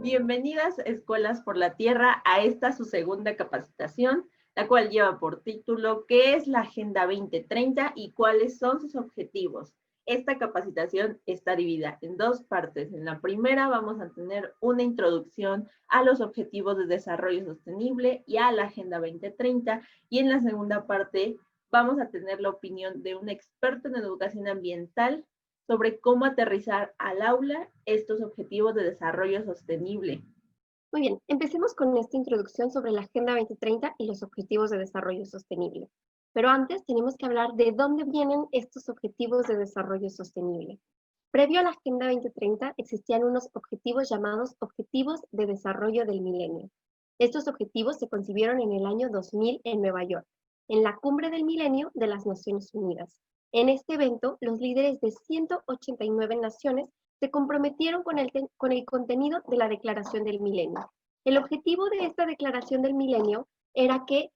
Bienvenidas Escuelas por la Tierra a esta su segunda capacitación, la cual lleva por título ¿Qué es la Agenda 2030 y cuáles son sus objetivos? Esta capacitación está dividida en dos partes. En la primera vamos a tener una introducción a los objetivos de desarrollo sostenible y a la Agenda 2030, y en la segunda parte vamos a tener la opinión de un experto en educación ambiental sobre cómo aterrizar al aula estos objetivos de desarrollo sostenible. Muy bien, empecemos con esta introducción sobre la Agenda 2030 y los Objetivos de Desarrollo Sostenible. Pero antes tenemos que hablar de dónde vienen estos Objetivos de Desarrollo Sostenible. Previo a la Agenda 2030 existían unos objetivos llamados Objetivos de Desarrollo del Milenio. Estos objetivos se concibieron en el año 2000 en Nueva York, en la Cumbre del Milenio de las Naciones Unidas. En este evento, los líderes de 189 naciones se comprometieron con el contenido de la Declaración del Milenio. El objetivo de esta Declaración del Milenio era que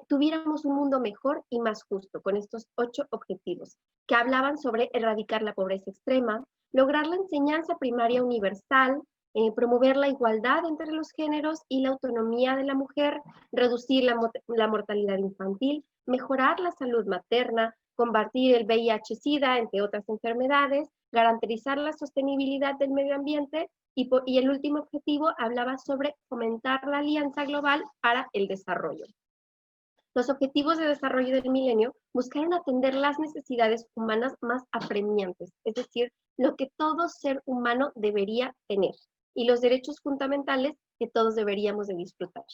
tuviéramos un mundo mejor y más justo, con estos 8 objetivos, que hablaban sobre erradicar la pobreza extrema, lograr la enseñanza primaria universal, promover la igualdad entre los géneros y la autonomía de la mujer, reducir la mortalidad infantil, mejorar la salud materna, combatir el VIH-Sida, entre otras enfermedades, garantizar la sostenibilidad del medio ambiente y el último objetivo hablaba sobre fomentar la alianza global para el desarrollo. Los objetivos de desarrollo del milenio buscaron atender las necesidades humanas más apremiantes, es decir, lo que todo ser humano debería tener, y los derechos fundamentales que todos deberíamos de disfrutar.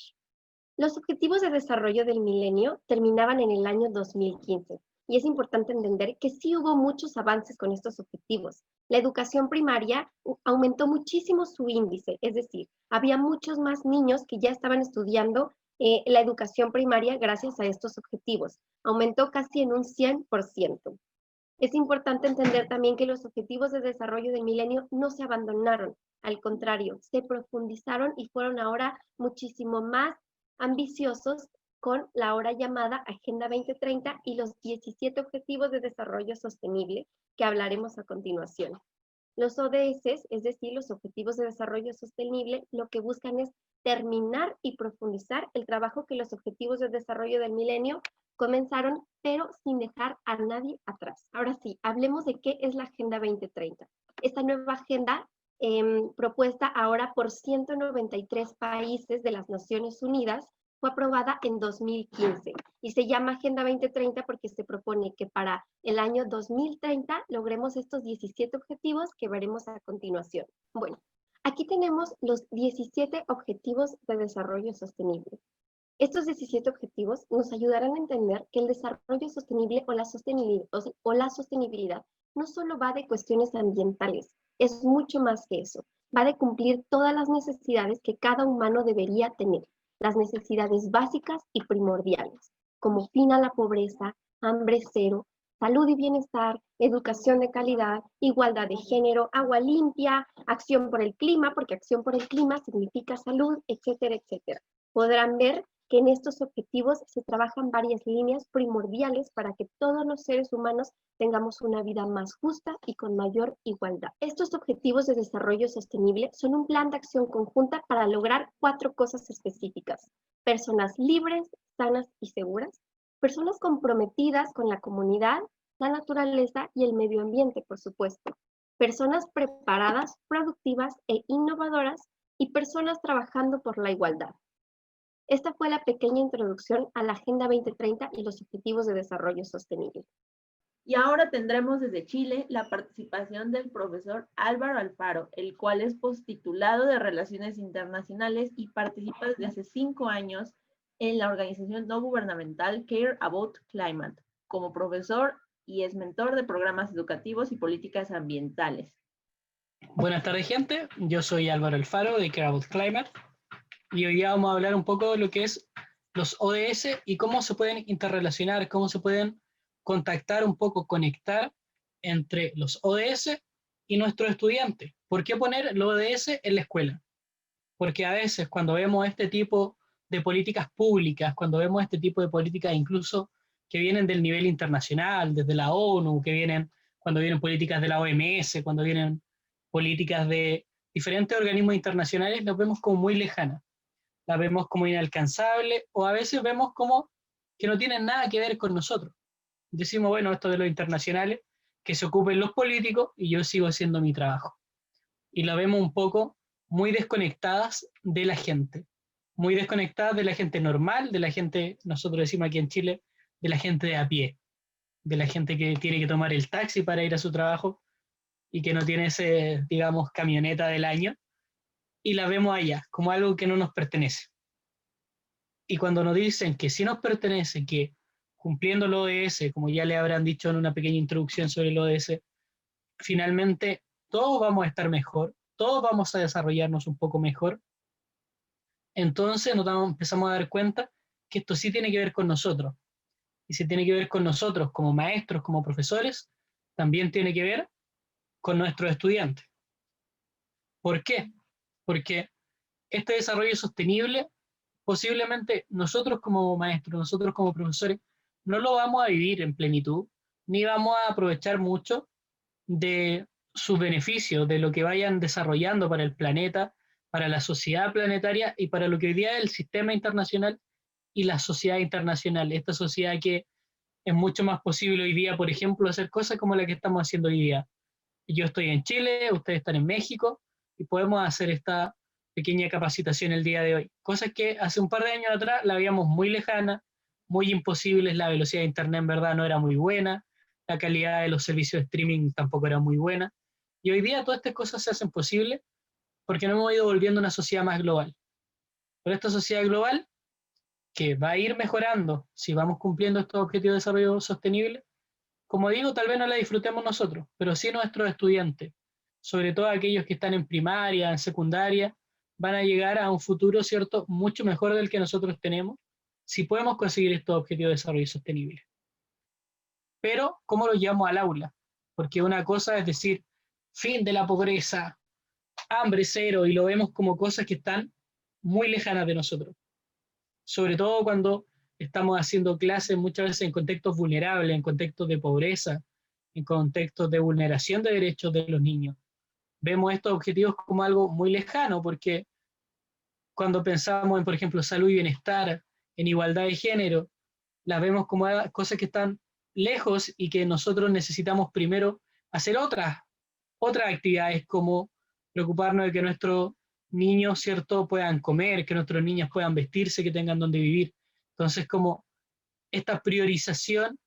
Los objetivos de desarrollo del milenio terminaban en el año 2015, y es importante entender que sí hubo muchos avances con estos objetivos. La educación primaria aumentó muchísimo su índice, es decir, había muchos más niños que ya estaban estudiando la educación primaria gracias a estos objetivos. Aumentó casi en un 100%. Es importante entender también que los objetivos de desarrollo del milenio no se abandonaron, al contrario, se profundizaron y fueron ahora muchísimo más ambiciosos con la ahora llamada Agenda 2030 y los 17 Objetivos de Desarrollo Sostenible que hablaremos a continuación. Los ODS, es decir, los Objetivos de Desarrollo Sostenible, lo que buscan es terminar y profundizar el trabajo que los Objetivos de Desarrollo del Milenio comenzaron, pero sin dejar a nadie atrás. Ahora sí, hablemos de qué es la Agenda 2030. Esta nueva agenda propuesta ahora por 193 países de las Naciones Unidas, fue aprobada en 2015 y se llama Agenda 2030 porque se propone que para el año 2030 logremos estos 17 objetivos que veremos a continuación. Bueno, aquí tenemos los 17 objetivos de desarrollo sostenible. Estos 17 objetivos nos ayudarán a entender que el desarrollo sostenible o la sostenibilidad no solo va de cuestiones ambientales, es mucho más que eso. Va de cumplir todas las necesidades que cada humano debería tener, las necesidades básicas y primordiales, como fin a la pobreza, hambre cero, salud y bienestar, educación de calidad, igualdad de género, agua limpia, acción por el clima, porque acción por el clima significa salud, etcétera, etcétera. Podrán ver que en estos objetivos se trabajan varias líneas primordiales para que todos los seres humanos tengamos una vida más justa y con mayor igualdad. Estos objetivos de desarrollo sostenible son un plan de acción conjunta para lograr 4 cosas específicas: personas libres, sanas y seguras, personas comprometidas con la comunidad, la naturaleza y el medio ambiente, por supuesto, personas preparadas, productivas e innovadoras y personas trabajando por la igualdad. Esta fue la pequeña introducción a la Agenda 2030 y los Objetivos de Desarrollo Sostenible. Y ahora tendremos desde Chile la participación del profesor Álvaro Alfaro, el cual es postitulado de Relaciones Internacionales y participa desde hace 5 años en la organización no gubernamental Care About Climate, como profesor y es mentor de programas educativos y políticas ambientales. Buenas tardes, gente. Yo soy Álvaro Alfaro de Care About Climate y hoy vamos a hablar un poco de lo que es los ODS y cómo se pueden interrelacionar, cómo se pueden contactar un poco, conectar entre los ODS y nuestros estudiantes. ¿Por qué poner los ODS en la escuela? Porque a veces cuando vemos este tipo de políticas públicas, cuando vemos este tipo de políticas incluso que vienen del nivel internacional, desde la ONU, cuando vienen políticas de la OMS, cuando vienen políticas de diferentes organismos internacionales las vemos como muy lejanas, las vemos como inalcanzables, o a veces vemos como que no tienen nada que ver con nosotros. Decimos, bueno, esto de los internacionales, que se ocupen los políticos y yo sigo haciendo mi trabajo. Y la vemos un poco muy desconectadas de la gente, muy desconectadas de la gente normal, de la gente, nosotros decimos aquí en Chile, de la gente de a pie, de la gente que tiene que tomar el taxi para ir a su trabajo y que no tiene ese, digamos, camioneta del año, y la vemos allá como algo que no nos pertenece. Y cuando nos dicen que sí nos pertenece, que cumpliendo el ODS, como ya le habrán dicho en una pequeña introducción sobre el ODS, finalmente todos vamos a estar mejor, todos vamos a desarrollarnos un poco mejor, entonces empezamos a dar cuenta que esto sí tiene que ver con nosotros. Y si tiene que ver con nosotros como maestros, como profesores, también tiene que ver con nuestros estudiantes. ¿Por qué? Porque este desarrollo sostenible, posiblemente nosotros como maestros, nosotros como profesores, no lo vamos a vivir en plenitud, ni vamos a aprovechar mucho de sus beneficios, de lo que vayan desarrollando para el planeta, para la sociedad planetaria y para lo que hoy día es el sistema internacional y la sociedad internacional. Esta sociedad que es mucho más posible hoy día, por ejemplo, hacer cosas como la que estamos haciendo hoy día. Yo estoy en Chile, ustedes están en México y podemos hacer esta pequeña capacitación el día de hoy. Cosas que hace un par de años atrás la veíamos muy lejana, muy imposibles, la velocidad de internet en verdad no era muy buena, la calidad de los servicios de streaming tampoco era muy buena. Y hoy día todas estas cosas se hacen posibles porque nos hemos ido volviendo una sociedad más global. Pero esta sociedad global, que va a ir mejorando si vamos cumpliendo estos objetivos de desarrollo sostenible, como digo, tal vez no la disfrutemos nosotros, pero sí nuestros estudiantes, sobre todo aquellos que están en primaria, en secundaria, van a llegar a un futuro, ¿cierto?, mucho mejor del que nosotros tenemos, si podemos conseguir estos objetivos de desarrollo sostenible. Pero, ¿cómo los llevamos al aula? Porque una cosa es decir, fin de la pobreza, hambre cero, y lo vemos como cosas que están muy lejanas de nosotros. Sobre todo cuando estamos haciendo clases muchas veces en contextos vulnerables, en contextos de pobreza, en contextos de vulneración de derechos de los niños. Vemos estos objetivos como algo muy lejano, porque cuando pensamos en, por ejemplo, salud y bienestar, en igualdad de género, las vemos como cosas que están lejos y que nosotros necesitamos primero hacer otras actividades, como preocuparnos de que nuestros niños, ¿cierto?, puedan comer, que nuestros niños puedan vestirse, que tengan donde vivir. Entonces, como esta priorización,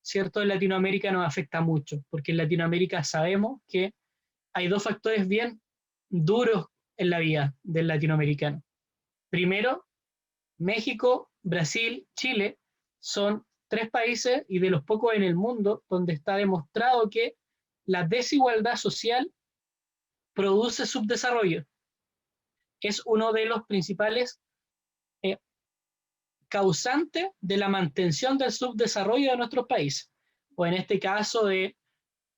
¿cierto?, en Latinoamérica nos afecta mucho, porque en Latinoamérica sabemos que hay dos factores bien duros en la vida del latinoamericano. Primero, México, Brasil, Chile son tres países y de los pocos en el mundo donde está demostrado que la desigualdad social produce subdesarrollo. Es uno de los principales causantes de la mantención del subdesarrollo de nuestros países, o en este caso de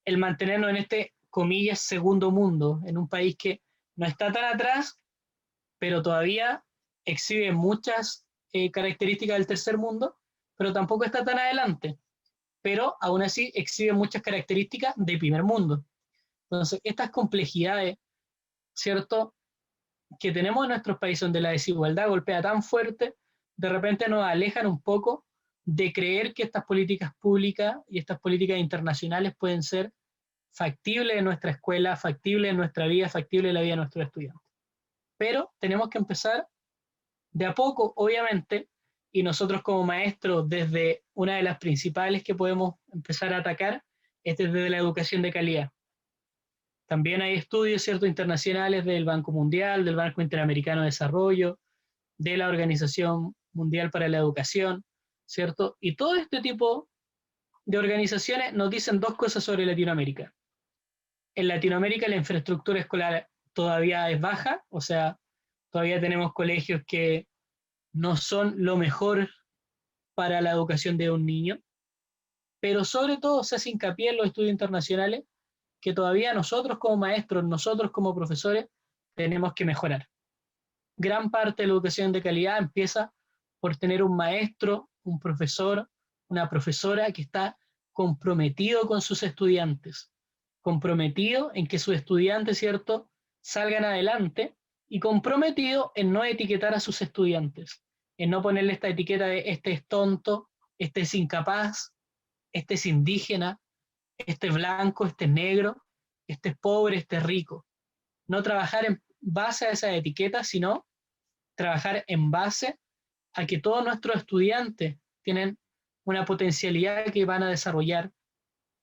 el mantenernos en este, comillas, segundo mundo, en un país que no está tan atrás, pero todavía exhibe muchas características del tercer mundo, pero tampoco está tan adelante, pero aún así exhibe muchas características del primer mundo. Entonces, estas complejidades, ¿cierto?, que tenemos en nuestros países donde la desigualdad golpea tan fuerte, de repente nos alejan un poco de creer que estas políticas públicas y estas políticas internacionales pueden ser factibles en nuestra escuela, factibles en nuestra vida, factibles en la vida de nuestros estudiantes. Pero tenemos que empezar de a poco, obviamente, y nosotros como maestros, desde una de las principales que podemos empezar a atacar, es desde la educación de calidad. También hay estudios, ¿cierto?, internacionales del Banco Mundial, del Banco Interamericano de Desarrollo, de la Organización Mundial para la Educación, ¿cierto? Y todo este tipo de organizaciones nos dicen dos cosas sobre Latinoamérica. En Latinoamérica la infraestructura escolar todavía es baja, o sea, todavía tenemos colegios que no son lo mejor para la educación de un niño, pero sobre todo se hace hincapié en los estudios internacionales que todavía nosotros como maestros, nosotros como profesores, tenemos que mejorar. Gran parte de la educación de calidad empieza por tener un maestro, un profesor, una profesora que está comprometido con sus estudiantes, comprometido en que sus estudiantes, ¿cierto?, salgan adelante y comprometido en no etiquetar a sus estudiantes, en no ponerle esta etiqueta de este es tonto, este es incapaz, este es indígena, este es blanco, este es negro, este es pobre, este es rico. No trabajar en base a esas etiquetas, sino trabajar en base a que todos nuestros estudiantes tienen una potencialidad que van a desarrollar,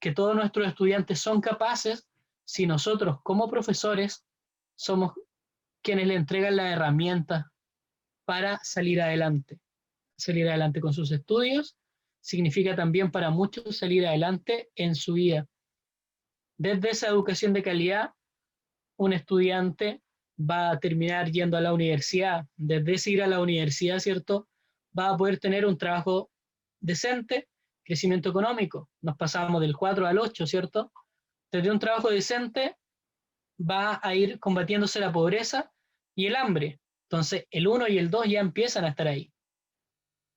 que todos nuestros estudiantes son capaces si nosotros como profesores somos quienes le entregan las herramientas para salir adelante. Salir adelante con sus estudios significa también para muchos salir adelante en su vida. Desde esa educación de calidad, un estudiante va a terminar yendo a la universidad. Desde ese ir a la universidad, ¿cierto? Va a poder tener un trabajo decente, crecimiento económico. Nos pasamos del 4 al 8, ¿cierto? Desde un trabajo decente va a ir combatiéndose la pobreza y el hambre. Entonces, el 1 y el 2 ya empiezan a estar ahí.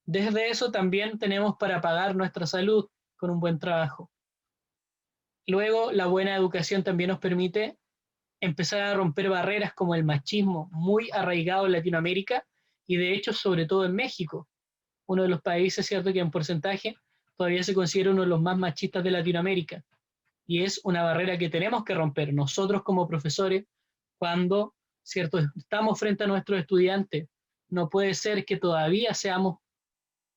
Desde eso también tenemos para pagar nuestra salud con un buen trabajo. Luego, la buena educación también nos permite empezar a romper barreras como el machismo, muy arraigado en Latinoamérica y de hecho sobre todo en México, uno de los países, ¿cierto?, que en porcentaje todavía se considera uno de los más machistas de Latinoamérica. Y es una barrera que tenemos que romper nosotros como profesores cuando, ¿cierto?, estamos frente a nuestros estudiantes. No puede ser que todavía seamos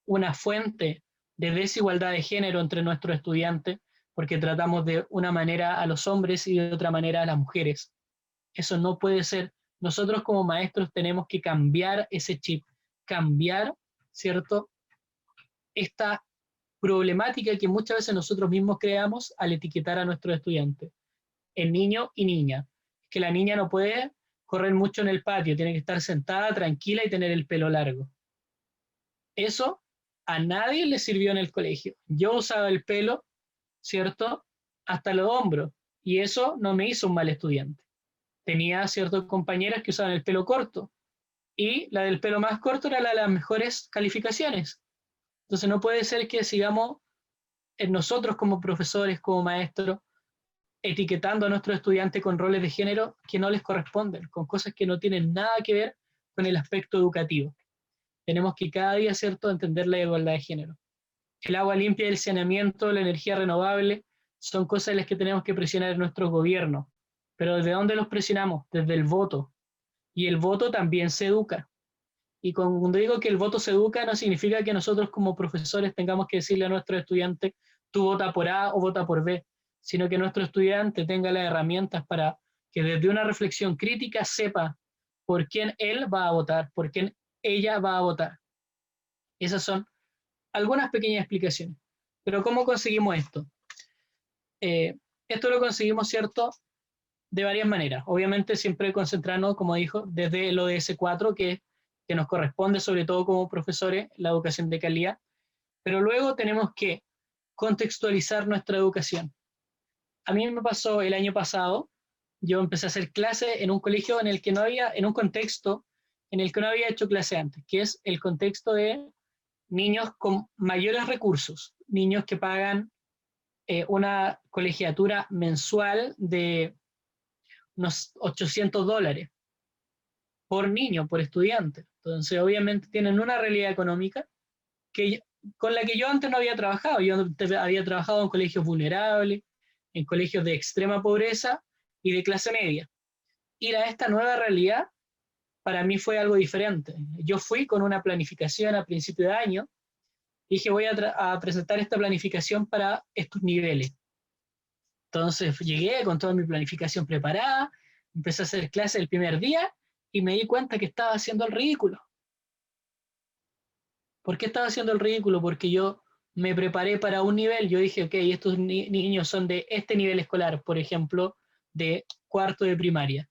una fuente de desigualdad de género entre nuestros estudiantes porque tratamos de una manera a los hombres y de otra manera a las mujeres. Eso no puede ser. Nosotros como maestros tenemos que cambiar ese chip, cambiar, ¿cierto?, esta problemática que muchas veces nosotros mismos creamos al etiquetar a nuestros estudiantes, en niño y niña. Que la niña no puede correr mucho en el patio, tiene que estar sentada, tranquila y tener el pelo largo. Eso a nadie le sirvió en el colegio. Yo usaba el pelo, ¿cierto?, hasta los hombros, y eso no me hizo un mal estudiante. Tenía ciertos compañeras que usaban el pelo corto, y la del pelo más corto era la de las mejores calificaciones. Entonces no puede ser que sigamos en nosotros como profesores, como maestros, etiquetando a nuestros estudiantes con roles de género que no les corresponden, con cosas que no tienen nada que ver con el aspecto educativo. Tenemos que cada día, ¿cierto?, entender la igualdad de género. El agua limpia, el saneamiento, la energía renovable, son cosas en las que tenemos que presionar en nuestros gobiernos. Pero ¿desde dónde los presionamos? Desde el voto. Y el voto también se educa. Y cuando digo que el voto se educa, no significa que nosotros como profesores tengamos que decirle a nuestros estudiantes, tú vota por A o vota por B, sino que nuestro estudiante tenga las herramientas para que desde una reflexión crítica sepa por quién él va a votar, por quién ella va a votar. Esas son algunas pequeñas explicaciones. Pero ¿cómo conseguimos esto? Esto lo conseguimos, ¿cierto?, de varias maneras. Obviamente siempre concentrarnos, como dijo, desde el ODS 4, que nos corresponde sobre todo como profesores, la educación de calidad, pero luego tenemos que contextualizar nuestra educación. A mí me pasó el año pasado, yo empecé a hacer clase en un colegio en el que no había, en un contexto en el que no había hecho clase antes, que es el contexto de niños con mayores recursos, niños que pagan una colegiatura mensual de unos $800 por niño, por estudiante. Entonces, obviamente tienen una realidad económica con la que yo antes no había trabajado. Yo había trabajado en colegios vulnerables, en colegios de extrema pobreza y de clase media. Ir a esta nueva realidad para mí fue algo diferente. Yo fui con una planificación a principio de año, dije voy a presentar esta planificación para estos niveles. Entonces llegué con toda mi planificación preparada, empecé a hacer clases el primer día y me di cuenta que estaba haciendo el ridículo. ¿Por qué estaba haciendo el ridículo? Porque yo me preparé para un nivel, yo dije, ok, estos niños son de este nivel escolar, por ejemplo, de cuarto de primaria.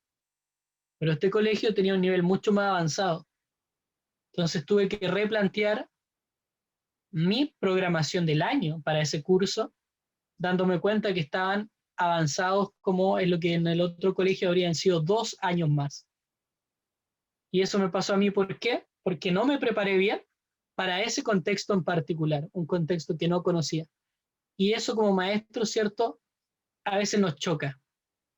Pero este colegio tenía un nivel mucho más avanzado. Entonces tuve que replantear mi programación del año para ese curso, dándome cuenta que estaban avanzados como en lo que en el otro colegio habrían sido 2 años más. Y eso me pasó a mí, ¿por qué? Porque no me preparé bien para ese contexto en particular, un contexto que no conocía. Y eso como maestro, ¿cierto?, a veces nos choca.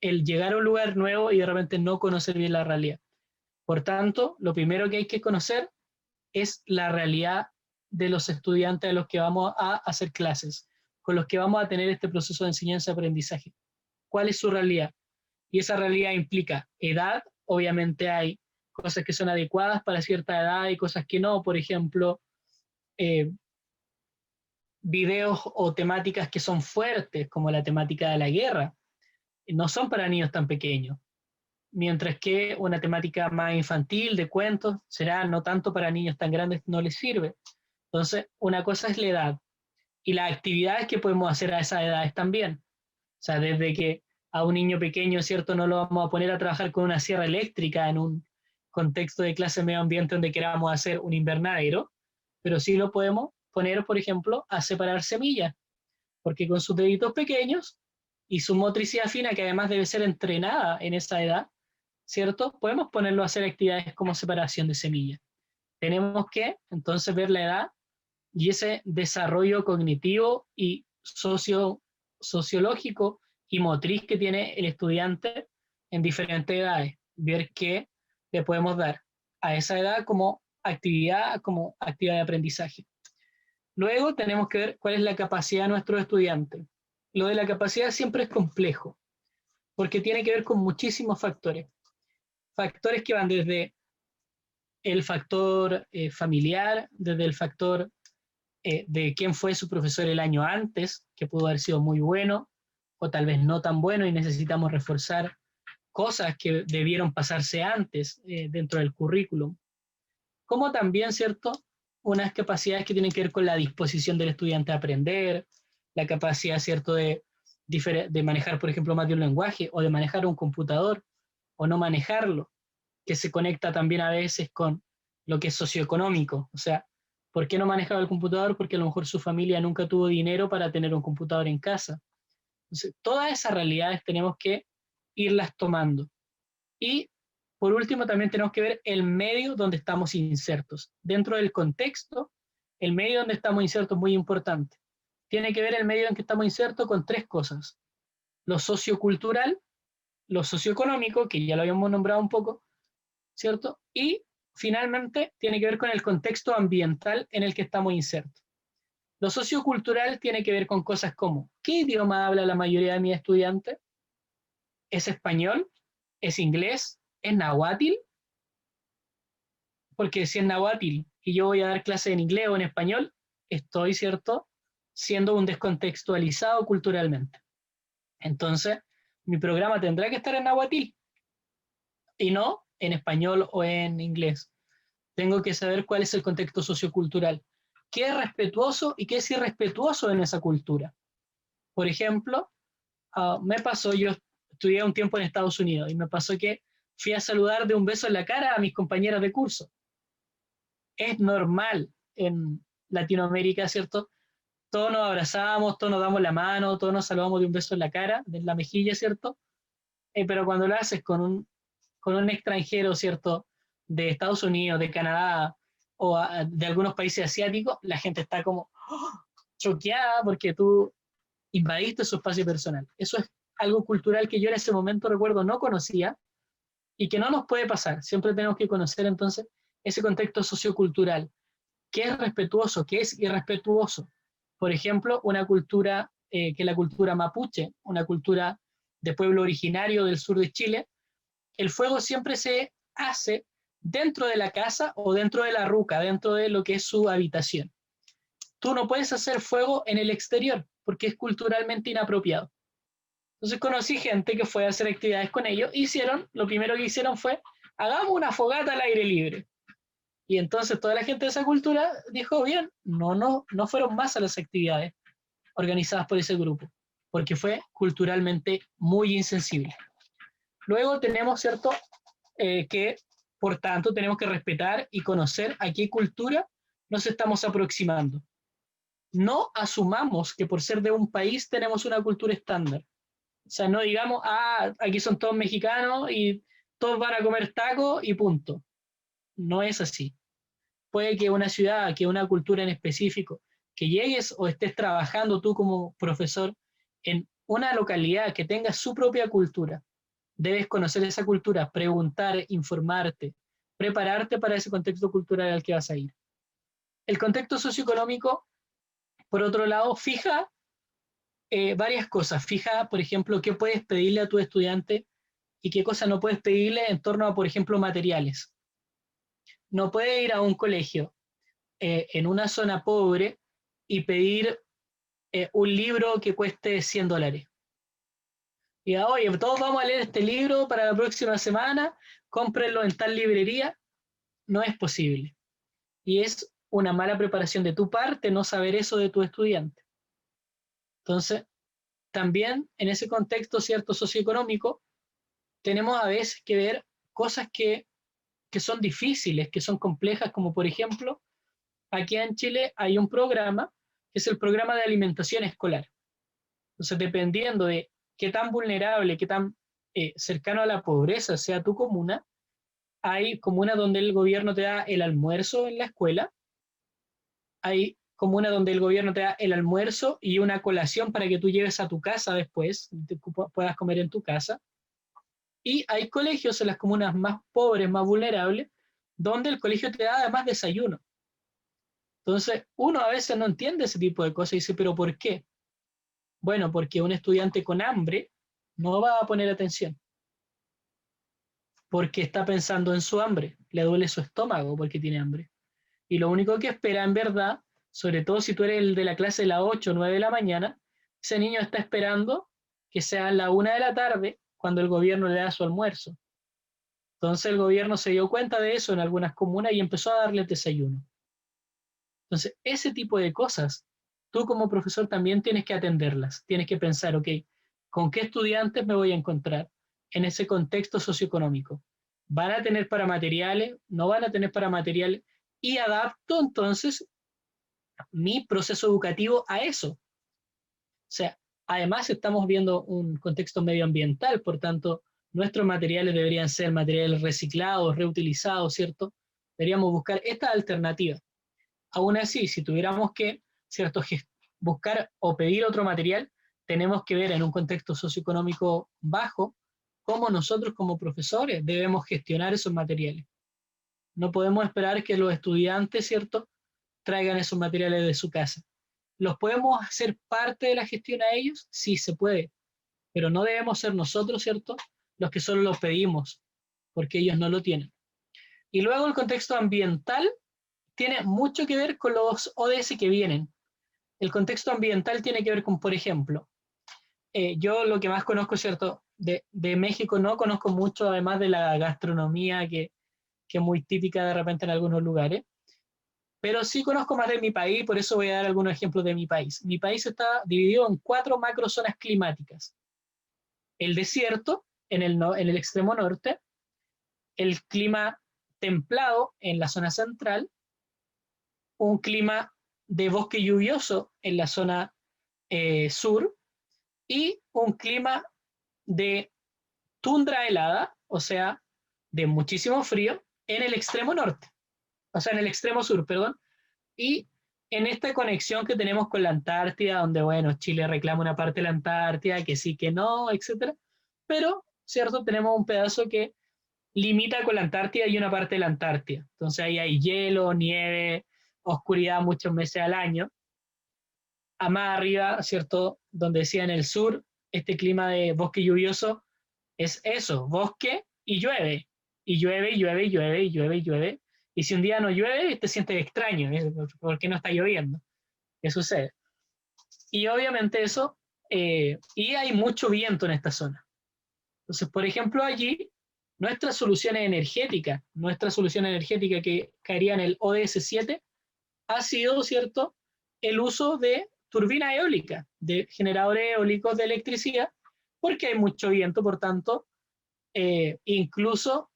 el llegar a un lugar nuevo y de repente no conocer bien la realidad. Por tanto, lo primero que hay que conocer es la realidad de los estudiantes a los que vamos a hacer clases, con los que vamos a tener este proceso de enseñanza-aprendizaje. ¿Cuál es su realidad? Y esa realidad implica edad, obviamente hay cosas que son adecuadas para cierta edad y cosas que no, por ejemplo, videos o temáticas que son fuertes, como la temática de la guerra, no son para niños tan pequeños, mientras que una temática más infantil, de cuentos, será no tanto para niños tan grandes, no les sirve. Entonces, una cosa es la edad y las actividades que podemos hacer a esas edades también. O sea, desde que a un niño pequeño, ¿cierto? No lo vamos a poner a trabajar con una sierra eléctrica en un contexto de clase de medio ambiente donde queramos hacer un invernadero, pero sí lo podemos poner, por ejemplo, a separar semillas, porque con sus deditos pequeños y su motricidad fina, que además debe ser entrenada en esa edad, ¿cierto? Podemos ponerlo a hacer actividades como separación de semillas. Tenemos que entonces ver la edad y ese desarrollo cognitivo y sociológico y motriz que tiene el estudiante en diferentes edades, ver qué le podemos dar a esa edad como actividad de aprendizaje. Luego tenemos que ver cuál es la capacidad de nuestros estudiantes. Lo de la capacidad siempre es complejo, porque tiene que ver con muchísimos factores. Factores que van desde el factor familiar, desde el factor de quién fue su profesor el año antes, que pudo haber sido muy bueno, o tal vez no tan bueno y necesitamos reforzar cosas que debieron pasarse antes dentro del currículum. Como también, ¿cierto?, unas capacidades que tienen que ver con la disposición del estudiante a aprender, la capacidad, ¿cierto?, de manejar, por ejemplo, más de un lenguaje, o de manejar un computador, o no manejarlo, que se conecta también a veces con lo que es socioeconómico. O sea, ¿por qué no manejaba el computador? Porque a lo mejor su familia nunca tuvo dinero para tener un computador en casa. Entonces, todas esas realidades tenemos que irlas tomando. Y por último, también tenemos que ver el medio donde estamos insertos. Dentro del contexto, el medio donde estamos insertos es muy importante. Tiene que ver el medio en que estamos insertos con tres cosas: lo sociocultural, lo socioeconómico, que ya lo habíamos nombrado un poco, ¿cierto? Y finalmente tiene que ver con el contexto ambiental en el que estamos insertos. Lo sociocultural tiene que ver con cosas como: ¿qué idioma habla la mayoría de mis estudiantes? ¿Es español? ¿Es inglés? ¿Es nahuatl? Porque si es nahuatl y yo voy a dar clase en inglés o en español, estoy, ¿cierto?, siendo un descontextualizado culturalmente. Entonces, mi programa tendrá que estar en nahuatl y no en español o en inglés. Tengo que saber cuál es el contexto sociocultural, qué es respetuoso y qué es irrespetuoso en esa cultura. Por ejemplo, me pasó, yo estudié un tiempo en Estados Unidos y me pasó que fui a saludar de un beso en la cara a mis compañeras de curso. Es normal en Latinoamérica, ¿cierto? Todos nos abrazamos, todos nos damos la mano, todos nos saludamos de un beso en la cara, en la mejilla, ¿cierto? Pero cuando lo haces con un extranjero, ¿cierto?, de Estados Unidos, de Canadá o de algunos países asiáticos, la gente está como choqueada porque tú invadiste su espacio personal. Eso es algo cultural que yo en ese momento, recuerdo, no conocía y que no nos puede pasar. Siempre tenemos que conocer entonces ese contexto sociocultural. ¿Qué es respetuoso? ¿Qué es irrespetuoso? Por ejemplo, una cultura que es la cultura mapuche, una cultura de pueblo originario del sur de Chile, el fuego siempre se hace dentro de la casa o dentro de la ruca, dentro de lo que es su habitación. Tú no puedes hacer fuego en el exterior porque es culturalmente inapropiado. Entonces conocí gente que fue a hacer actividades con ellos, lo primero que hicieron fue: hagamos una fogata al aire libre. Y entonces toda la gente de esa cultura dijo: bien, no fueron más a las actividades organizadas por ese grupo, porque fue culturalmente muy insensible. Luego tenemos, ¿cierto?, que por tanto tenemos que respetar y conocer a qué cultura nos estamos aproximando. No asumamos que por ser de un país tenemos una cultura estándar. O sea, no digamos: aquí son todos mexicanos y todos van a comer tacos y punto. No es así. Puede que una ciudad, que una cultura en específico, que llegues o estés trabajando tú como profesor en una localidad que tenga su propia cultura, debes conocer esa cultura, preguntar, informarte, prepararte para ese contexto cultural al que vas a ir. El contexto socioeconómico, por otro lado, fija varias cosas. Fija, por ejemplo, qué puedes pedirle a tu estudiante y qué cosas no puedes pedirle en torno a, por ejemplo, materiales. No puedes ir a un colegio en una zona pobre y pedir un libro que cueste $100. Y oye, todos vamos a leer este libro para la próxima semana, cómprenlo en tal librería. No es posible. Y es una mala preparación de tu parte no saber eso de tu estudiante. Entonces, también en ese contexto cierto socioeconómico, tenemos a veces que ver cosas que son difíciles, que son complejas, como por ejemplo, aquí en Chile hay un programa que es el programa de alimentación escolar. Entonces, dependiendo de qué tan vulnerable, qué tan cercano a la pobreza sea tu comuna, hay comunas donde el gobierno te da el almuerzo en la escuela, hay comunas donde el gobierno te da el almuerzo y una colación para que tú lleves a tu casa después, puedas comer en tu casa, y hay colegios en las comunas más pobres, más vulnerables, donde el colegio te da además desayuno. Entonces, uno a veces no entiende ese tipo de cosas y dice, ¿pero por qué? Bueno, porque un estudiante con hambre no va a poner atención, porque está pensando en su hambre, le duele su estómago porque tiene hambre. Y lo único que espera en verdad, sobre todo si tú eres el de la clase de las 8 o 9 de la mañana, ese niño está esperando que sea la 1 de la tarde cuando el gobierno le da su almuerzo. Entonces el gobierno se dio cuenta de eso en algunas comunas y empezó a darle desayuno. Entonces, ese tipo de cosas, tú como profesor también tienes que atenderlas. Tienes que pensar, ok, ¿con qué estudiantes me voy a encontrar en ese contexto socioeconómico? ¿Van a tener para materiales? ¿No van a tener para materiales? Y adapto entonces mi proceso educativo a eso. O sea, además estamos viendo un contexto medioambiental, por tanto, nuestros materiales deberían ser materiales reciclados, reutilizados, ¿cierto? Deberíamos buscar esta alternativa. Aún así, si tuviéramos que, ¿cierto?, buscar o pedir otro material, tenemos que ver en un contexto socioeconómico bajo cómo nosotros como profesores debemos gestionar esos materiales. No podemos esperar que los estudiantes, ¿cierto?, traigan esos materiales de su casa. ¿Los podemos hacer parte de la gestión a ellos? Sí, se puede, pero no debemos ser nosotros, ¿cierto?, los que solo los pedimos, porque ellos no lo tienen. Y luego el contexto ambiental tiene mucho que ver con los ODS que vienen. El contexto ambiental tiene que ver con, por ejemplo, yo lo que más conozco, ¿cierto?, de México no conozco mucho, además de la gastronomía que es muy típica de repente en algunos lugares, pero sí conozco más de mi país, por eso voy a dar algunos ejemplos de mi país. Mi país está dividido en 4 macrozonas climáticas. El desierto en el extremo norte, el clima templado en la zona central, un clima de bosque lluvioso en la zona sur y un clima de tundra helada, o sea, de muchísimo frío, en el extremo norte, o sea, en el extremo sur, perdón, y en esta conexión que tenemos con la Antártida, donde, bueno, Chile reclama una parte de la Antártida, que sí, que no, etcétera, pero, ¿cierto? Tenemos un pedazo que limita con la Antártida y una parte de la Antártida. Entonces ahí hay hielo, nieve, oscuridad muchos meses al año. A más arriba, ¿cierto? Donde decía en el sur, este clima de bosque lluvioso es eso, bosque y llueve. Y llueve, y llueve, y llueve, y llueve, y llueve. Y si un día no llueve, te sientes extraño, porque no está lloviendo. ¿Qué sucede? Y obviamente eso, y hay mucho viento en esta zona. Entonces, por ejemplo, allí, nuestra solución energética que caería en el ODS 7, ha sido, ¿cierto?, el uso de turbina eólica, de generadores eólicos de electricidad, porque hay mucho viento, por tanto, incluso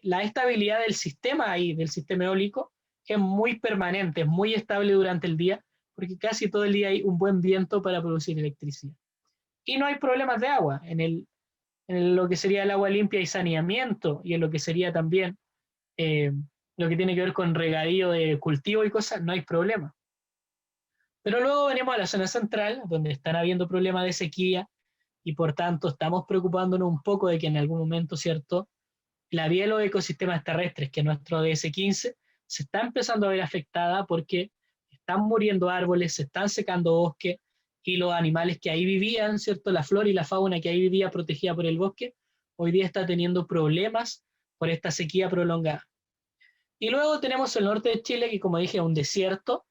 la estabilidad del sistema ahí, del sistema eólico, es muy permanente, es muy estable durante el día, porque casi todo el día hay un buen viento para producir electricidad. Y no hay problemas de agua en lo que sería el agua limpia y saneamiento, y en lo que sería también lo que tiene que ver con regadío de cultivo y cosas, no hay problema. Pero luego venimos a la zona central, donde están habiendo problemas de sequía y por tanto estamos preocupándonos un poco de que en algún momento, ¿cierto?, la vida de los ecosistemas terrestres, que es nuestro ODS 15, se está empezando a ver afectada porque están muriendo árboles, se están secando bosques, y los animales que ahí vivían, ¿cierto?, la flora y la fauna que ahí vivía protegida por el bosque, hoy día está teniendo problemas por esta sequía prolongada. Y luego tenemos el norte de Chile, que como dije es un desierto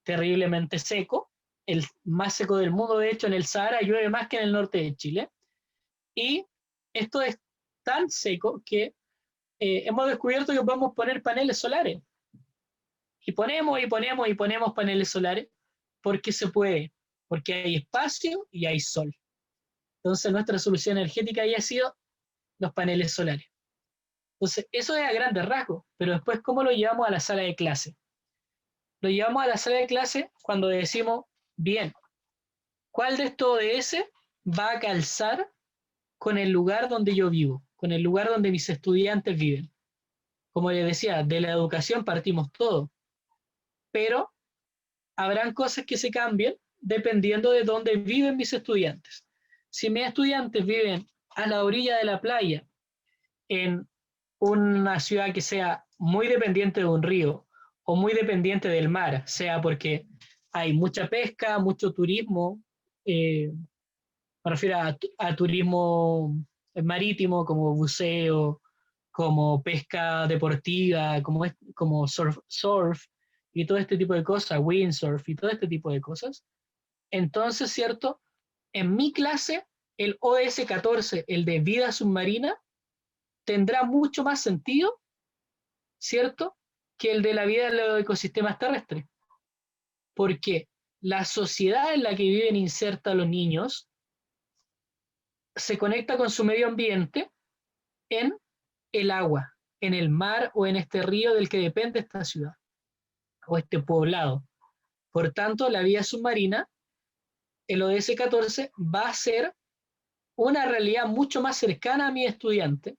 terriblemente seco, el más seco del mundo. De hecho, en el Sahara llueve más que en el norte de Chile. Y esto es tan seco que hemos descubierto que podemos poner paneles solares. Y ponemos paneles solares porque se puede, porque hay espacio y hay sol. Entonces nuestra solución energética ya ha sido los paneles solares. Entonces eso es a grandes rasgos, pero después ¿cómo lo llevamos a la sala de clase? Lo llevamos a la sala de clase cuando decimos, bien, ¿cuál de estos ODS va a calzar con el lugar donde yo vivo, con el lugar donde mis estudiantes viven? Como les decía, de la educación partimos todo, pero habrán cosas que se cambien dependiendo de dónde viven mis estudiantes. Si mis estudiantes viven a la orilla de la playa, en una ciudad que sea muy dependiente de un río o muy dependiente del mar, sea porque hay mucha pesca, mucho turismo, me refiero a turismo marítimo como buceo, como pesca deportiva, como surf y todo este tipo de cosas, windsurf y todo este tipo de cosas. Entonces, ¿cierto? En mi clase, el ODS 14, el de vida submarina, tendrá mucho más sentido, ¿cierto?, que el de la vida en los ecosistemas terrestres. Porque la sociedad en la que viven inserta los niños se conecta con su medio ambiente en el agua, en el mar o en este río del que depende esta ciudad o este poblado. Por tanto, la vida submarina, el ODS 14, va a ser una realidad mucho más cercana a mi estudiante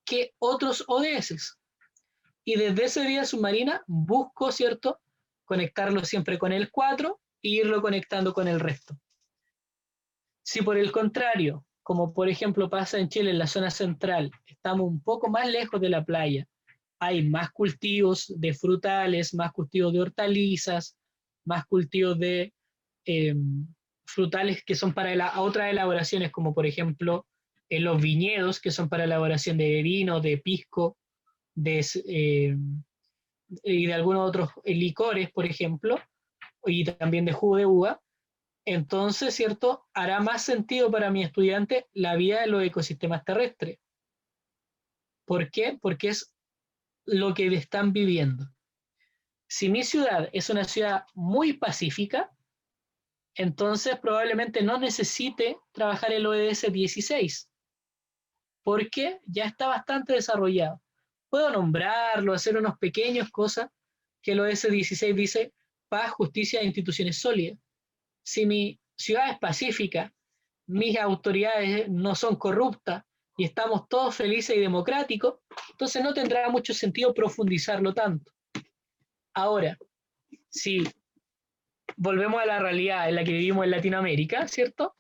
que otros ODS. Y desde esa vida submarina busco, ¿cierto?, conectarlo siempre con el 4 e irlo conectando con el resto. Si por el contrario, como por ejemplo pasa en Chile en la zona central, estamos un poco más lejos de la playa, hay más cultivos de frutales, más cultivos de hortalizas, más cultivos de frutales que son para otras elaboraciones, como por ejemplo los viñedos, que son para elaboración de vino, de pisco, y de algunos otros licores, por ejemplo, y también de jugo de uva. Entonces, ¿cierto?, hará más sentido para mi estudiante la vida de los ecosistemas terrestres. ¿Por qué? Porque es lo que están viviendo. Si mi ciudad es una ciudad muy pacífica, entonces probablemente no necesite trabajar el ODS 16, porque ya está bastante desarrollado. Puedo nombrarlo, hacer unas pequeñas cosas que el ODS 16 dice: paz, justicia e instituciones sólidas. Si mi ciudad es pacífica, mis autoridades no son corruptas y estamos todos felices y democráticos, entonces no tendrá mucho sentido profundizarlo tanto. Ahora, si volvemos a la realidad en la que vivimos en Latinoamérica, ¿cierto?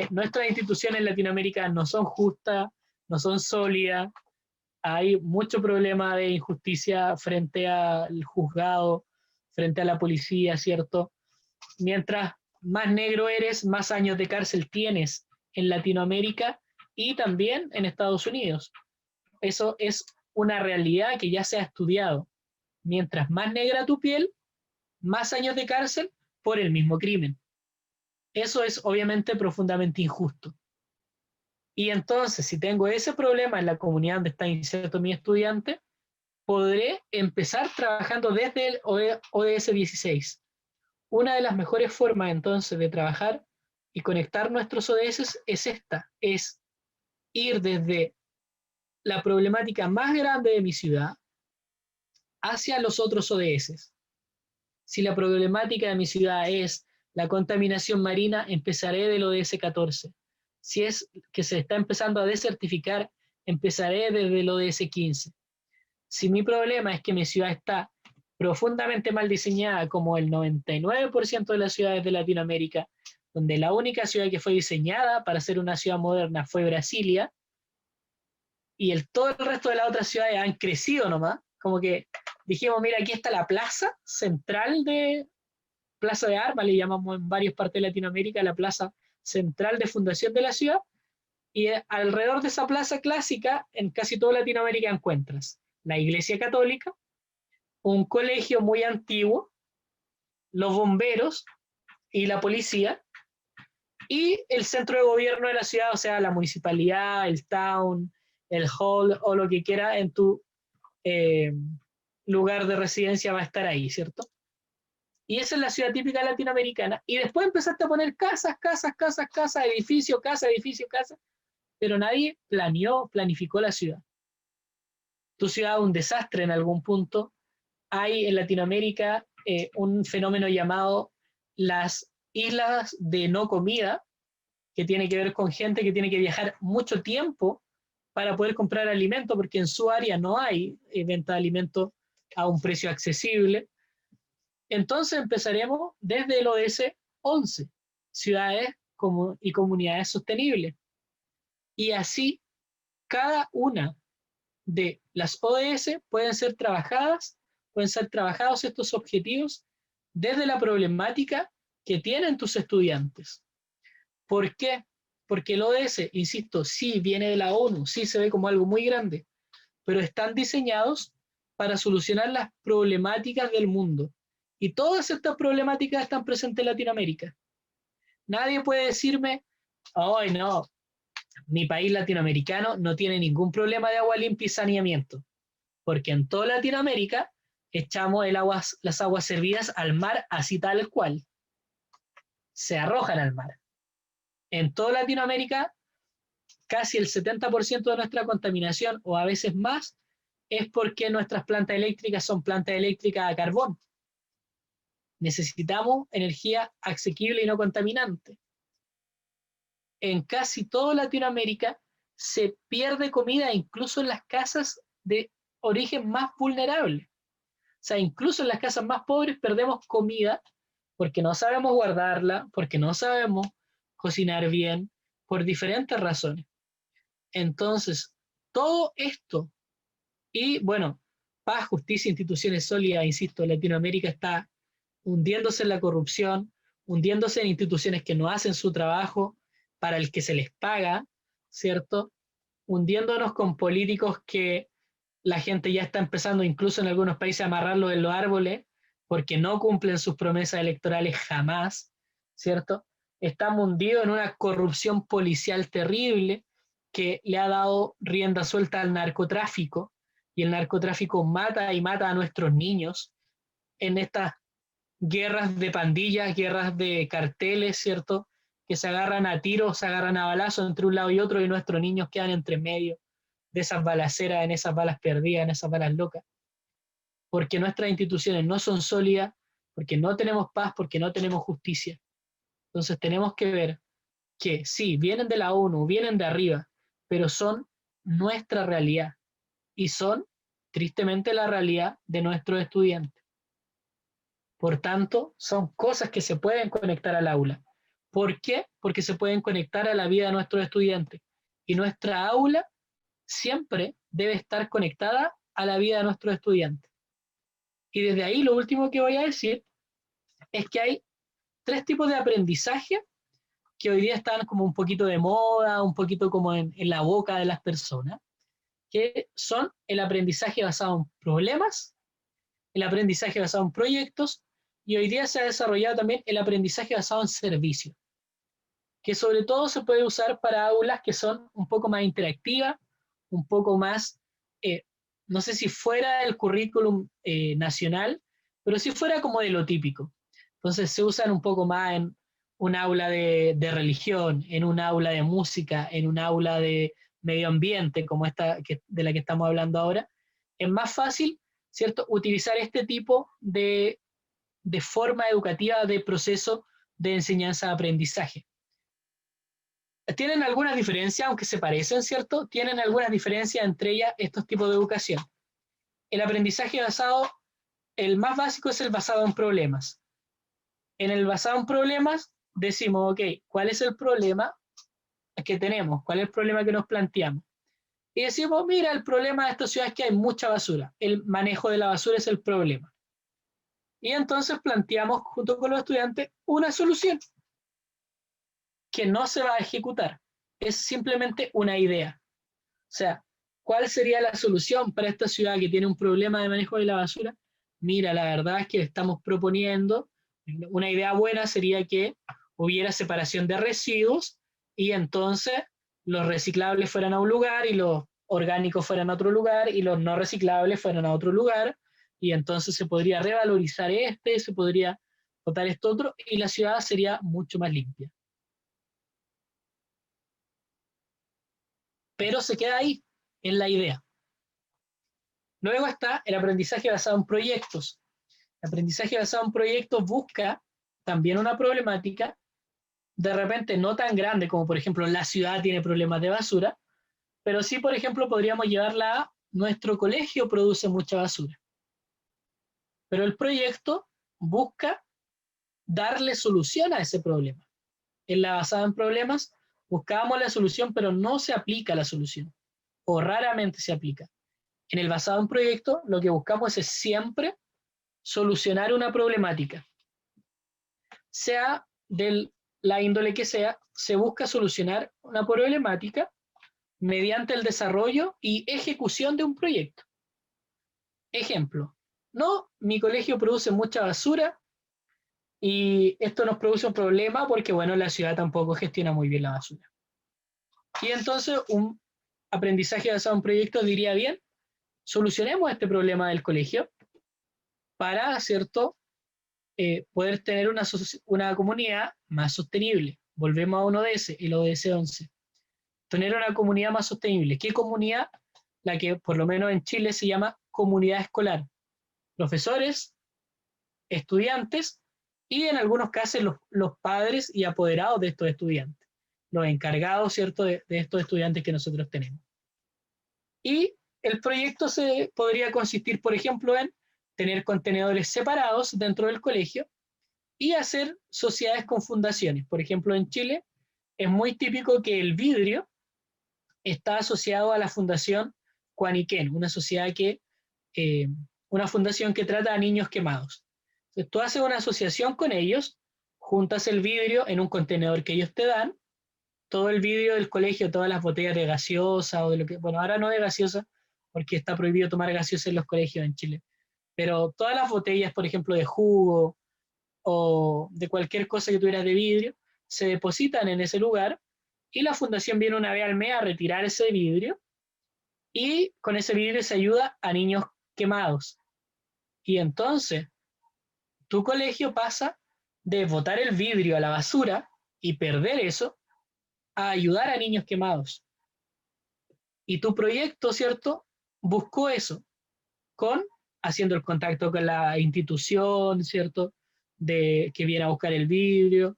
Nuestras instituciones en Latinoamérica no son justas, no son sólidas, hay mucho problema de injusticia frente al juzgado, frente a la policía, ¿cierto? Mientras más negro eres, más años de cárcel tienes en Latinoamérica y también en Estados Unidos. Eso es una realidad que ya se ha estudiado. Mientras más negra tu piel, más años de cárcel por el mismo crimen. Eso es obviamente profundamente injusto. Y entonces, si tengo ese problema en la comunidad donde está inserto mi estudiante, podré empezar trabajando desde el ODS 16. Una de las mejores formas entonces de trabajar y conectar nuestros ODS es esta, es ir desde la problemática más grande de mi ciudad hacia los otros ODS. Si la problemática de mi ciudad es la contaminación marina, empezaré del ODS 14. Si es que se está empezando a desertificar, empezaré desde el ODS 15. Si mi problema es que mi ciudad está profundamente mal diseñada, como el 99% de las ciudades de Latinoamérica, donde la única ciudad que fue diseñada para ser una ciudad moderna fue Brasilia, y todo el resto de las otras ciudades han crecido nomás, como que dijimos, mira, aquí está la plaza central Plaza de Armas, le llamamos en varias partes de Latinoamérica, la plaza central de fundación de la ciudad, y alrededor de esa plaza clásica, en casi toda Latinoamérica encuentras la Iglesia Católica, un colegio muy antiguo, los bomberos y la policía, y el centro de gobierno de la ciudad, o sea, la municipalidad, el town, el hall o lo que quiera en tu lugar de residencia va a estar ahí, ¿cierto? Y esa es la ciudad típica latinoamericana. Y después empezaste a poner casas, edificio, casa, pero nadie planificó la ciudad. Tu ciudad es un desastre en algún punto. Hay en Latinoamérica un fenómeno llamado las islas de no comida, que tiene que ver con gente que tiene que viajar mucho tiempo para poder comprar alimento, porque en su área no hay venta de alimento a un precio accesible. Entonces empezaremos desde el ODS 11, ciudades y comunidades sostenibles. Y así, cada una de las ODS pueden ser trabajados estos objetivos desde la problemática que tienen tus estudiantes. ¿Por qué? Porque el ODS, insisto, sí viene de la ONU, sí se ve como algo muy grande, pero están diseñados para solucionar las problemáticas del mundo. Y todas estas problemáticas están presentes en Latinoamérica. Nadie puede decirme, ay, no, mi país latinoamericano no tiene ningún problema de agua limpia y saneamiento, porque en toda Latinoamérica echamos las aguas servidas al mar así tal cual. Se arrojan al mar. En toda Latinoamérica, casi el 70% de nuestra contaminación, o a veces más, es porque nuestras plantas eléctricas son plantas eléctricas a carbón. Necesitamos energía asequible y no contaminante. En casi toda Latinoamérica se pierde comida incluso en las casas de origen más vulnerable. O sea, incluso en las casas más pobres perdemos comida porque no sabemos guardarla, porque no sabemos cocinar bien, por diferentes razones. Entonces, todo esto, y bueno, paz, justicia, instituciones sólidas, insisto, Latinoamérica está hundiéndose en la corrupción, hundiéndose en instituciones que no hacen su trabajo para el que se les paga, ¿cierto? Hundiéndonos con políticos que la gente ya está empezando, incluso en algunos países, a amarrarlos en los árboles porque no cumplen sus promesas electorales jamás, ¿cierto? Estamos hundidos en una corrupción policial terrible que le ha dado rienda suelta al narcotráfico, y el narcotráfico mata y mata a nuestros niños en estas guerras de pandillas, guerras de carteles, ¿cierto? Que se agarran a tiros, se agarran a balazos entre un lado y otro, y nuestros niños quedan entre medio de esas balaceras, en esas balas perdidas, en esas balas locas. Porque nuestras instituciones no son sólidas, porque no tenemos paz, porque no tenemos justicia. Entonces tenemos que ver que sí, vienen de la ONU, vienen de arriba, pero son nuestra realidad y son, tristemente, la realidad de nuestros estudiantes. Por tanto, son cosas que se pueden conectar al aula. ¿Por qué? Porque se pueden conectar a la vida de nuestros estudiantes. Y nuestra aula siempre debe estar conectada a la vida de nuestros estudiantes. Y desde ahí lo último que voy a decir es que hay 3 tipos de aprendizaje que hoy día están como un poquito de moda, un poquito como en la boca de las personas, que son el aprendizaje basado en problemas, el aprendizaje basado en proyectos, y hoy día se ha desarrollado también el aprendizaje basado en servicios, que sobre todo se puede usar para aulas que son un poco más interactivas, un poco más, no sé si fuera el currículum nacional, pero si fuera como de lo típico. Entonces se usan un poco más en un aula de religión, en un aula de música, en un aula de medio ambiente, como esta de la que estamos hablando ahora. Es más fácil, ¿cierto?, utilizar este tipo de forma educativa, de proceso de enseñanza-aprendizaje. Tienen algunas diferencias, aunque se parecen, ¿cierto? Tienen algunas diferencias entre ellas estos tipos de educación. El aprendizaje basado, el más básico es el basado en problemas. En el basado en problemas decimos, ok, ¿cuál es el problema que tenemos? ¿Cuál es el problema que nos planteamos? Y decimos, mira, el problema de esta ciudad es que hay mucha basura. El manejo de la basura es el problema. Y entonces planteamos junto con los estudiantes una solución que no se va a ejecutar. Es simplemente una idea. O sea, ¿cuál sería la solución para esta ciudad que tiene un problema de manejo de la basura? Mira, la verdad es que estamos proponiendo, una idea buena sería que hubiera separación de residuos y entonces los reciclables fueran a un lugar y los orgánicos fueran a otro lugar y los no reciclables fueran a otro lugar y entonces se podría revalorizar se podría botar esto otro y la ciudad sería mucho más limpia. Pero se queda ahí, en la idea. Luego está el aprendizaje basado en proyectos. El aprendizaje basado en proyectos busca también una problemática, de repente no tan grande como por ejemplo la ciudad tiene problemas de basura, pero sí por ejemplo podríamos llevarla a nuestro colegio produce mucha basura. Pero el proyecto busca darle solución a ese problema. En la basada en problemas buscábamos la solución, pero no se aplica la solución, o raramente se aplica. En el basado en proyecto, lo que buscamos es siempre solucionar una problemática. Sea de la índole que sea, se busca solucionar una problemática mediante el desarrollo y ejecución de un proyecto. Ejemplo, no, mi colegio produce mucha basura y esto nos produce un problema porque, bueno, la ciudad tampoco gestiona muy bien la basura. Y entonces un aprendizaje basado en proyectos diría bien, solucionemos este problema del colegio para, ¿cierto?, poder tener una comunidad más sostenible. Volvemos a un ODS, el ODS 11. Tener una comunidad más sostenible. ¿Qué comunidad? La que por lo menos en Chile se llama comunidad escolar. Profesores, estudiantes y en algunos casos los padres y apoderados de estos estudiantes. Los encargados, ¿cierto?, de estos estudiantes que nosotros tenemos. Y el proyecto se podría consistir, por ejemplo, en tener contenedores separados dentro del colegio y hacer sociedades con fundaciones. Por ejemplo, en Chile es muy típico que el vidrio está asociado a la Fundación Cuaniquén, una fundación que trata a niños quemados. Entonces, tú haces una asociación con ellos, juntas el vidrio en un contenedor que ellos te dan, todo el vidrio del colegio, todas las botellas de gaseosa o de lo que, bueno, ahora no de gaseosa, porque está prohibido tomar gaseosa en los colegios en Chile, pero todas las botellas, por ejemplo, de jugo o de cualquier cosa que tuvieras de vidrio, se depositan en ese lugar y la fundación viene una vez al mes a retirar ese vidrio y con ese vidrio se ayuda a niños quemados. Y entonces tu colegio pasa de botar el vidrio a la basura y perder eso a ayudar a niños quemados. Y tu proyecto, ¿cierto?, buscó eso, haciendo el contacto con la institución, ¿cierto?, que viene a buscar el vidrio,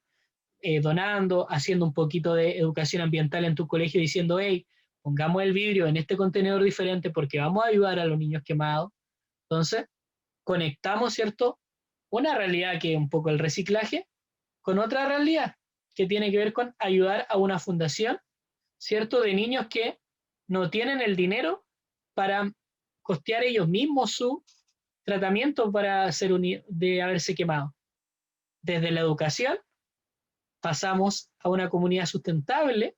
donando, haciendo un poquito de educación ambiental en tu colegio, diciendo, hey, pongamos el vidrio en este contenedor diferente porque vamos a ayudar a los niños quemados. Entonces, conectamos, ¿cierto?, una realidad que es un poco el reciclaje con otra realidad que tiene que ver con ayudar a una fundación, ¿cierto?, de niños que no tienen el dinero para costear ellos mismos su tratamiento de haberse quemado. Desde la educación pasamos a una comunidad sustentable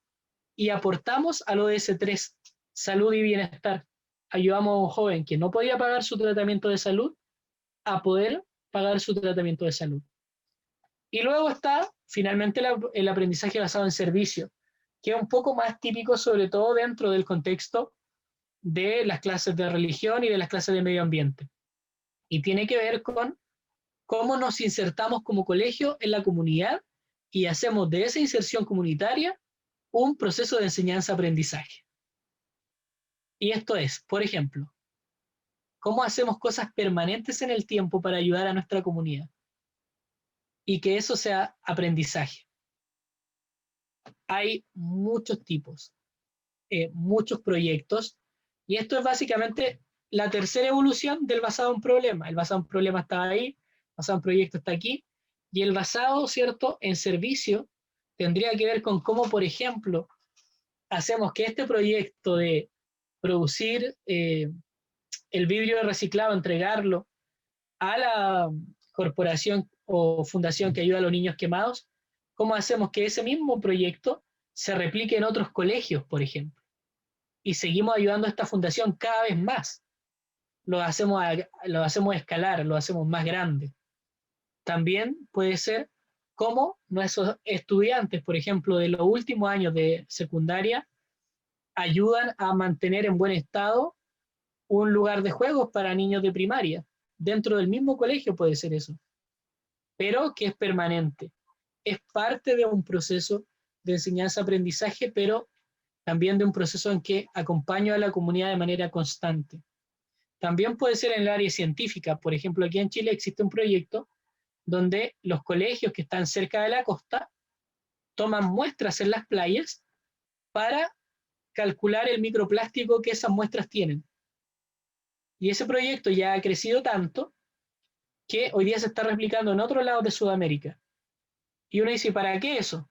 y aportamos al ODS 3, salud y bienestar. Ayudamos a un joven que no podía pagar su tratamiento de salud a poder pagar su tratamiento de salud. Y luego está finalmente el aprendizaje basado en servicio, que es un poco más típico, sobre todo dentro del contexto de las clases de religión y de las clases de medio ambiente. Y tiene que ver con cómo nos insertamos como colegio en la comunidad y hacemos de esa inserción comunitaria un proceso de enseñanza-aprendizaje. Y esto es, por ejemplo, cómo hacemos cosas permanentes en el tiempo para ayudar a nuestra comunidad y que eso sea aprendizaje. Hay muchos tipos, muchos proyectos, y esto es básicamente la tercera evolución del basado en problema. El basado en problema estaba ahí, el basado en proyecto está aquí, Y el basado, ¿cierto?, en servicio tendría que ver con cómo, por ejemplo, hacemos que este proyecto de producir el vidrio reciclado, entregarlo a la corporación o fundación que ayuda a los niños quemados, cómo hacemos que ese mismo proyecto se replique en otros colegios, por ejemplo. Y seguimos ayudando a esta fundación cada vez más. Lo hacemos escalar, lo hacemos más grande. También puede ser cómo nuestros estudiantes, por ejemplo, de los últimos años de secundaria, ayudan a mantener en buen estado un lugar de juegos para niños de primaria. Dentro del mismo colegio puede ser eso, pero que es permanente. Es parte de un proceso de enseñanza-aprendizaje, pero también de un proceso en que acompaño a la comunidad de manera constante. También puede ser en el área científica. Por ejemplo, aquí en Chile existe un proyecto donde los colegios que están cerca de la costa toman muestras en las playas para calcular el microplástico que esas muestras tienen. Y ese proyecto ya ha crecido tanto que hoy día se está replicando en otros lados de Sudamérica. Y uno dice, ¿para qué eso?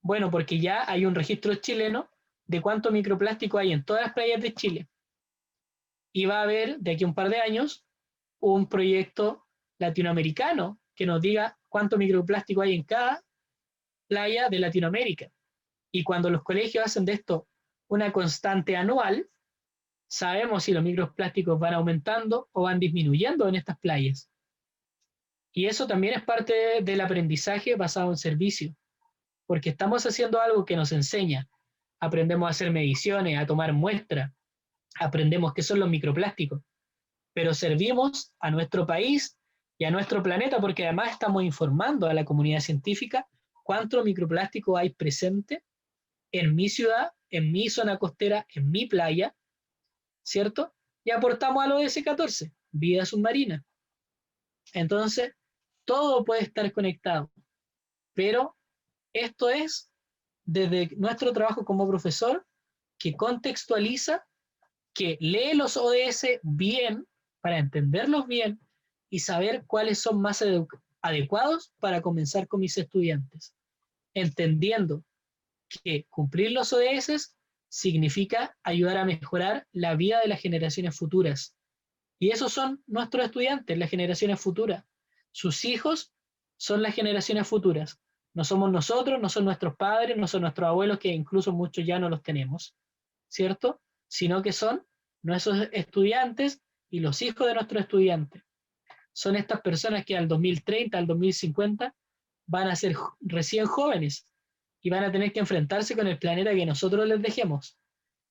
Bueno, porque ya hay un registro chileno de cuánto microplástico hay en todas las playas de Chile. Y va a haber, de aquí a un par de años, un proyecto latinoamericano que nos diga cuánto microplástico hay en cada playa de Latinoamérica. Y cuando los colegios hacen de esto una constante anual, sabemos si los microplásticos van aumentando o van disminuyendo en estas playas. Y eso también es parte del aprendizaje basado en servicio, porque estamos haciendo algo que nos enseña. Aprendemos a hacer mediciones, a tomar muestras, aprendemos qué son los microplásticos, pero servimos a nuestro país y a nuestro planeta porque además estamos informando a la comunidad científica cuánto microplástico hay presente en mi ciudad, en mi zona costera, en mi playa, ¿cierto? Y aportamos al ODS 14, vida submarina. Entonces, todo puede estar conectado, pero esto es desde nuestro trabajo como profesor que contextualiza, que lee los ODS bien para entenderlos bien y saber cuáles son más adecuados para comenzar con mis estudiantes, entendiendo que cumplir los ODS significa ayudar a mejorar la vida de las generaciones futuras. Y esos son nuestros estudiantes, las generaciones futuras. Sus hijos son las generaciones futuras. No somos nosotros, no son nuestros padres, no son nuestros abuelos, que incluso muchos ya no los tenemos, ¿cierto? Sino que son nuestros estudiantes y los hijos de nuestros estudiantes. Son estas personas que al 2030, al 2050, van a ser recién jóvenes y van a tener que enfrentarse con el planeta que nosotros les dejemos.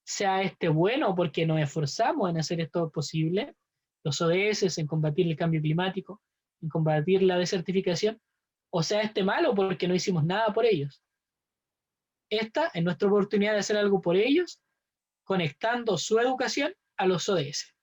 Sea este bueno porque nos esforzamos en hacer esto posible, los ODS, en combatir el cambio climático, en combatir la desertificación, o sea este malo porque no hicimos nada por ellos. Esta es nuestra oportunidad de hacer algo por ellos, conectando su educación a los ODS.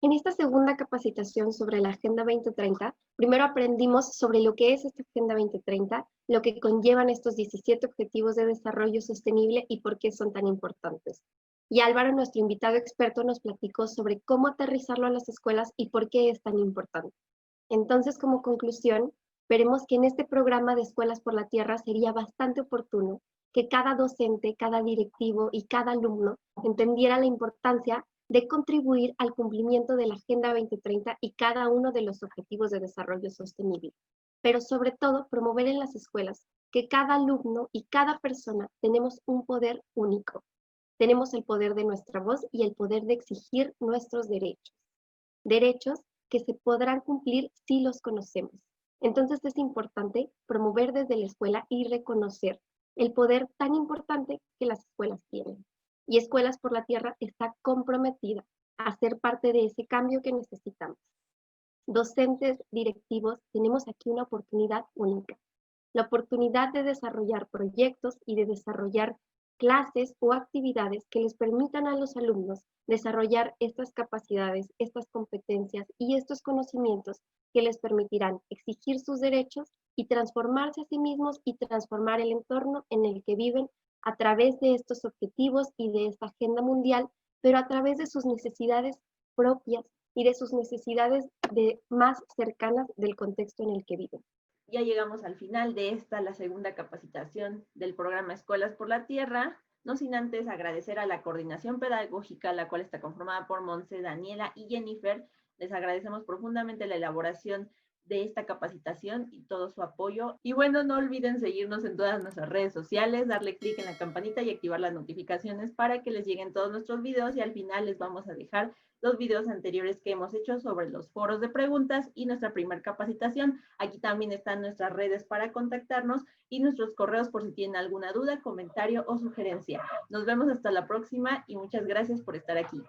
En esta segunda capacitación sobre la Agenda 2030, primero aprendimos sobre lo que es esta Agenda 2030, lo que conllevan estos 17 Objetivos de Desarrollo Sostenible y por qué son tan importantes. Y Álvaro, nuestro invitado experto, nos platicó sobre cómo aterrizarlo a las escuelas y por qué es tan importante. Entonces, como conclusión, veremos que en este programa de Escuelas por la Tierra sería bastante oportuno que cada docente, cada directivo y cada alumno entendiera la importancia de contribuir al cumplimiento de la Agenda 2030 y cada uno de los Objetivos de Desarrollo Sostenible. Pero sobre todo, promover en las escuelas que cada alumno y cada persona tenemos un poder único. Tenemos el poder de nuestra voz y el poder de exigir nuestros derechos. Derechos que se podrán cumplir si los conocemos. Entonces es importante promover desde la escuela y reconocer el poder tan importante que las escuelas tienen. Y Escuelas por la Tierra está comprometida a ser parte de ese cambio que necesitamos. Docentes, directivos, tenemos aquí una oportunidad única. La oportunidad de desarrollar proyectos y de desarrollar clases o actividades que les permitan a los alumnos desarrollar estas capacidades, estas competencias y estos conocimientos que les permitirán exigir sus derechos y transformarse a sí mismos y transformar el entorno en el que viven a través de estos objetivos y de esta agenda mundial, pero a través de sus necesidades propias y de sus necesidades más cercanas del contexto en el que viven. Ya llegamos al final de esta, la segunda capacitación del programa Escuelas por la Tierra, no sin antes agradecer a la coordinación pedagógica, la cual está conformada por Monse, Daniela y Jennifer. Les agradecemos profundamente la elaboración de esta capacitación y todo su apoyo. Y bueno, no olviden seguirnos en todas nuestras redes sociales, darle clic en la campanita y activar las notificaciones para que les lleguen todos nuestros videos, y al final les vamos a dejar los videos anteriores que hemos hecho sobre los foros de preguntas y nuestra primera capacitación. Aquí también están nuestras redes para contactarnos y nuestros correos por si tienen alguna duda, comentario o sugerencia. Nos vemos hasta la próxima y muchas gracias por estar aquí.